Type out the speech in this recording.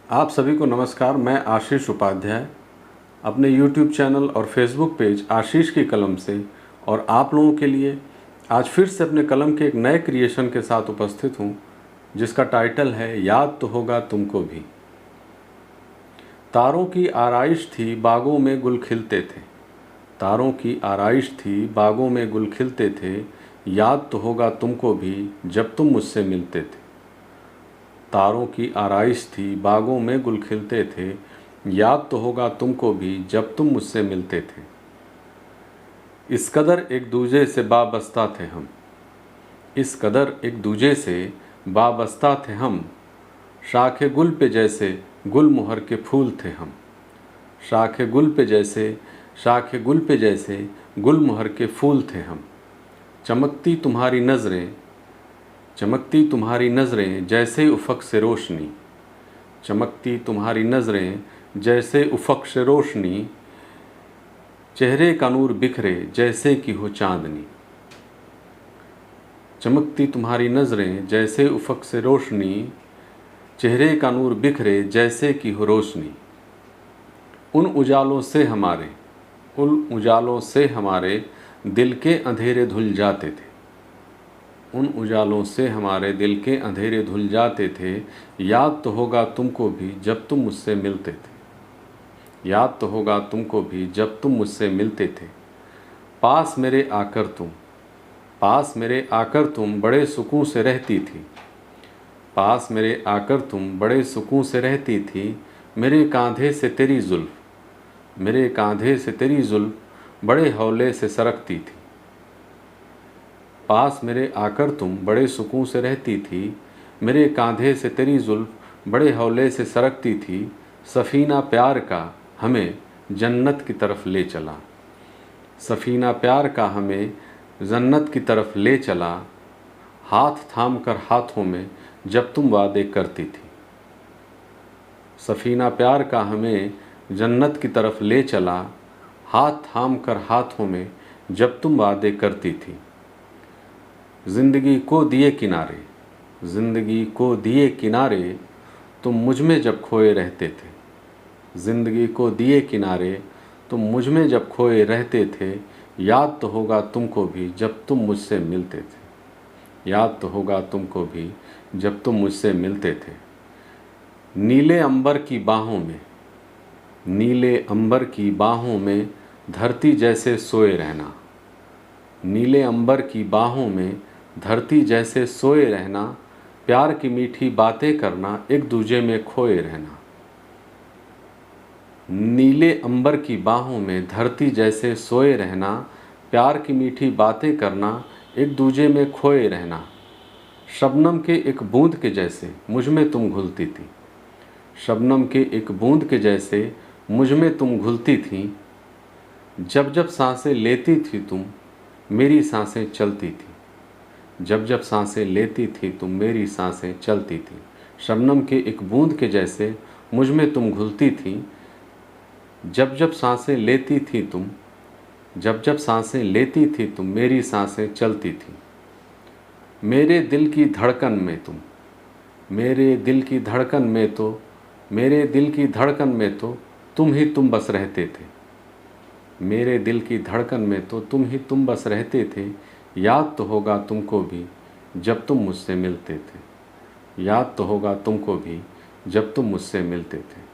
आप सभी को नमस्कार। मैं आशीष उपाध्याय अपने YouTube चैनल और Facebook पेज आशीष की कलम से और आप लोगों के लिए आज फिर से अपने कलम के एक नए क्रिएशन के साथ उपस्थित हूँ, जिसका टाइटल है याद तो होगा तुमको भी। तारों की आराइश थी बागों में गुल खिलते थे, तारों की आराइश थी बागों में गुल खिलते थे, याद तो होगा तुमको भी जब तुम मुझसे मिलते थे। तारों की आराइश थी बागों में गुल खिलते थे, याद तो होगा तुमको भी जब तुम मुझसे मिलते थे। इस कदर एक दूजे से वाबस्ता थे हम, इस कदर एक दूजे से वाबस्ता थे हम, शाखे गुल पे जैसे गुल मोहर के फूल थे हम। शाखे गुल पे जैसे शाखे गुल पे जैसे गुल मोहर के फूल थे हम। चमकती तुम्हारी नज़रें, चमकती तुम्हारी नज़रें जैसे उफ़क़ से रोशनी, चमकती तुम्हारी नज़रें जैसे उफ़क़ से रोशनी, चेहरे का नूर बिखरे जैसे कि हो चांदनी। चमकती तुम्हारी नज़रें जैसे उफ़क़ से रोशनी, चेहरे का नूर बिखरे जैसे कि हो रोशनी। उन उजालों से हमारे, उन उजालों से हमारे दिल के अंधेरे धुल जाते थे, उन उजालों से हमारे दिल के अंधेरे धुल जाते थे। याद तो होगा तुमको भी जब तुम मुझसे मिलते थे, याद तो होगा तुमको भी जब तुम मुझसे मिलते थे। पास मेरे आकर तुम, पास मेरे आकर तुम बड़े सुकून से रहती थी, पास मेरे आकर तुम बड़े सुकून से रहती थी। मेरे कांधे से तेरी जुल्फ़, मेरे कांधे से तेरी जुल्फ़ बड़े हौले से सरकती थी। पास मेरे आकर तुम बड़े सुकून से रहती थी, मेरे कांधे से तेरी जुल्फ़ बड़े हौले से सरकती थी। सफ़ीना प्यार का हमें जन्नत की तरफ ले चला, सफ़ीना प्यार का हमें जन्नत की तरफ ले चला। हाथ थाम कर हाथों में जब तुम वादे करती थी, सफ़ीना प्यार का हमें जन्नत की तरफ ले चला। हाथ थाम कर हाथों में जब तुम वादे करती थी। ज़िंदगी को दिए किनारे, ज़िंदगी को दिए किनारे तुम मुझ में जब खोए रहते थे, ज़िंदगी को दिए किनारे तुम मुझ में जब खोए रहते थे। याद तो होगा तुमको भी जब तुम मुझसे मिलते थे, याद तो होगा तुमको भी जब तुम मुझसे मिलते थे। नीले अंबर की बाहों में, नीले अंबर की बाहों में धरती जैसे सोए रहना, नीले अंबर की बाहों में धरती जैसे सोए रहना। प्यार की मीठी बातें करना, एक दूजे में खोए रहना। नीले अंबर की बाहों में धरती जैसे सोए रहना, प्यार की मीठी बातें करना, एक दूजे में खोए रहना। शबनम के एक बूंद के जैसे मुझ में तुम घुलती थी, शबनम के एक बूंद के जैसे मुझ में तुम घुलती थी। जब जब सांसें लेती थी तुम मेरी सांसें चलती थी, जब जब सांसें लेती थी तुम मेरी सांसें चलती थी। शबनम के एक बूंद के जैसे मुझ में तुम घुलती थी। जब जब सांसें लेती थी तुम, जब जब सांसें लेती थी तुम मेरी सांसें चलती थी। मेरे दिल की धड़कन में तुम, मेरे दिल की धड़कन में तो, मेरे दिल की धड़कन में तो तुम ही तुम बस रहते थे, मेरे दिल की धड़कन में तो तुम ही तुम बस रहते थे। याद तो होगा तुमको भी जब तुम मुझसे मिलते थे, याद तो होगा तुमको भी जब तुम मुझसे मिलते थे।